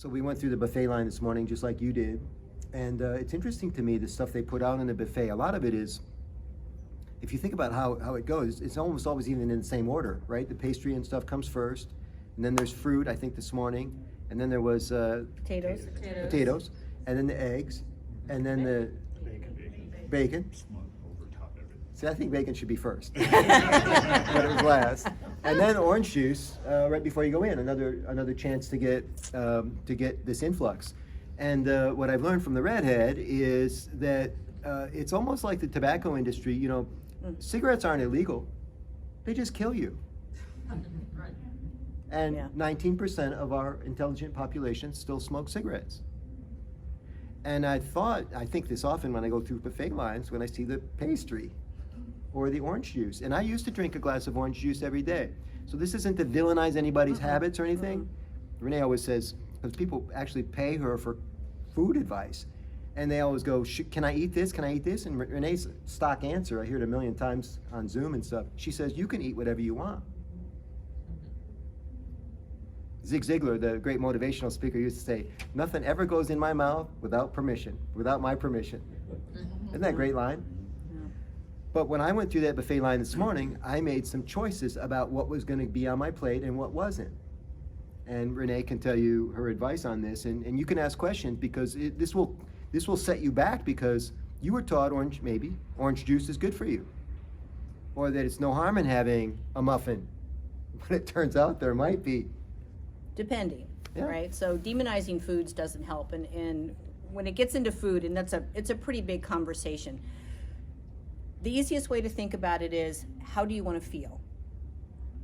So we went through the buffet line this morning, just like you did. And it's interesting to me, the stuff they put out in the buffet. A lot of it is, if you think about how it goes, it's almost always even in the same order, right? The pastry and stuff comes first, and then there's fruit, I think this morning, and then there was potatoes, and then the eggs, and then the bacon. See, I think bacon should be first, but it was last. And then orange juice right before you go in, another chance to get this influx. And what I've learned from the redhead is that it's almost like the tobacco industry. You know, cigarettes aren't illegal; they just kill you. And 19% of our intelligent population still smoke cigarettes. And I think this often when I go through buffet lines, when I see the pastry or the orange juice. And I used to drink a glass of orange juice every day. So this isn't to villainize anybody's habits or anything. Rene always says, because people actually pay her for food advice, and they always go, can I eat this? Can I eat this? And Renee's stock answer, I hear it a million times on Zoom and stuff, she says, you can eat whatever you want. Zig Ziglar, the great motivational speaker, used to say, nothing ever goes in my mouth without permission, without my permission. Isn't that a great line? But when I went through that buffet line this morning, I made some choices about what was going to be on my plate and what wasn't. And Renee can tell you her advice on this, and you can ask questions, because this will set you back, because you were taught orange juice is good for you, or that it's no harm in having a muffin, but it turns out there might be. Depending, right? So demonizing foods doesn't help, and when it gets into food, and it's a pretty big conversation. The easiest way to think about it is, how do you want to feel?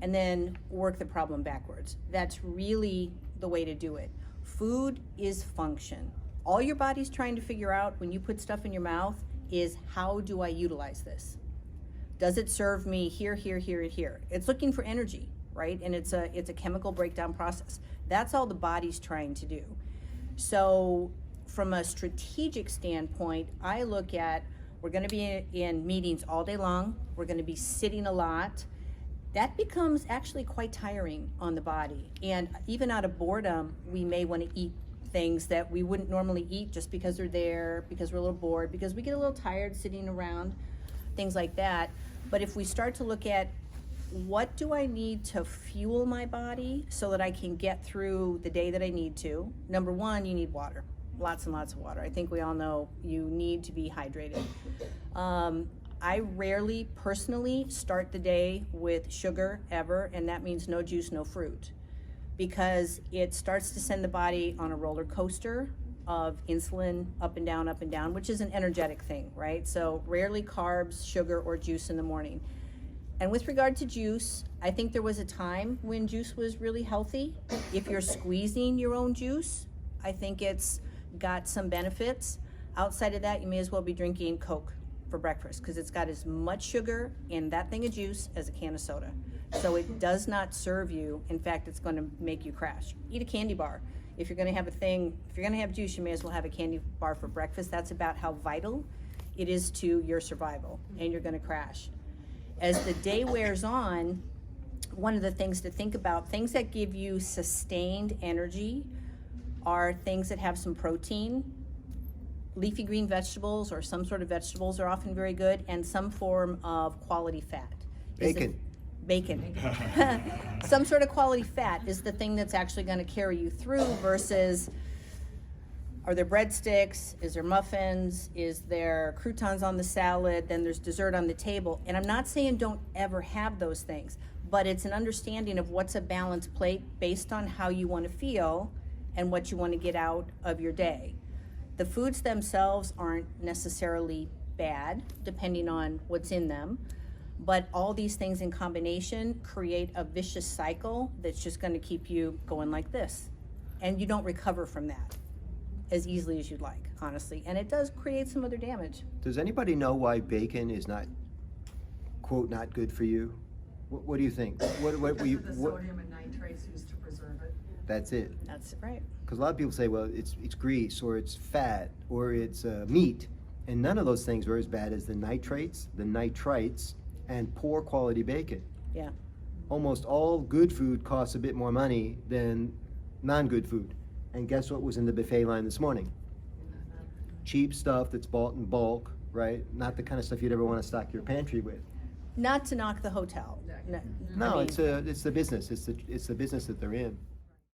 And then work the problem backwards. That's really the way to do it. Food is function. All your body's trying to figure out when you put stuff in your mouth is, how do I utilize this? Does it serve me here, here, here, and here? It's looking for energy, right? And it's a chemical breakdown process. That's all the body's trying to do. So from a strategic standpoint, I look at, we're going to be in meetings all day long. We're going to be sitting a lot. That becomes actually quite tiring on the body. And even out of boredom, we may want to eat things that we wouldn't normally eat just because they're there, because we're a little bored, because we get a little tired sitting around, things like that. But if we start to look at, what do I need to fuel my body so that I can get through the day that I need to? Number one, you need water. Lots and lots of water. I think we all know you need to be hydrated. I rarely personally start the day with sugar ever, and that means no juice, no fruit, because it starts to send the body on a roller coaster of insulin up and down, which is an energetic thing, right? So rarely carbs, sugar, or juice in the morning. And with regard to juice, I think there was a time when juice was really healthy. If you're squeezing your own juice, I think it's got some benefits. Outside of that, you may as well be drinking Coke for breakfast, because it's got as much sugar in that thing of juice as a can of soda. So it does not serve you. In fact, it's going to make you crash. Eat a candy bar. If you're going to have if you're going to have juice, you may as well have a candy bar for breakfast. That's about how vital it is to your survival, and you're going to crash. As the day wears on, one of the things to think about, things that give you sustained energy, are things that have some protein. Leafy green vegetables or some sort of vegetables are often very good, and some form of quality fat. Bacon. Some sort of quality fat is the thing that's actually going to carry you through, versus, are there breadsticks? Is there muffins? Is there croutons on the salad? Then there's dessert on the table. And I'm not saying don't ever have those things, but it's an understanding of what's a balanced plate based on how you want to feel and what you want to get out of your day. The foods themselves aren't necessarily bad, depending on what's in them, but all these things in combination create a vicious cycle that's just going to keep you going like this. And you don't recover from that as easily as you'd like, honestly. And it does create some other damage. Does anybody know why bacon is not, quote, not good for you? What do you think? What the sodium and nitrates used to preserve it. That's it. That's right. Because a lot of people say, well, it's grease, or it's fat, or it's meat, and none of those things are as bad as the nitrates, and poor quality bacon. Yeah. Almost all good food costs a bit more money than non-good food. And guess what was in the buffet line this morning? Cheap stuff that's bought in bulk, right? Not the kind of stuff you'd ever want to stock your pantry with. Not to knock the hotel. Exactly. I No, mean, it's the business. It's the business that they're in.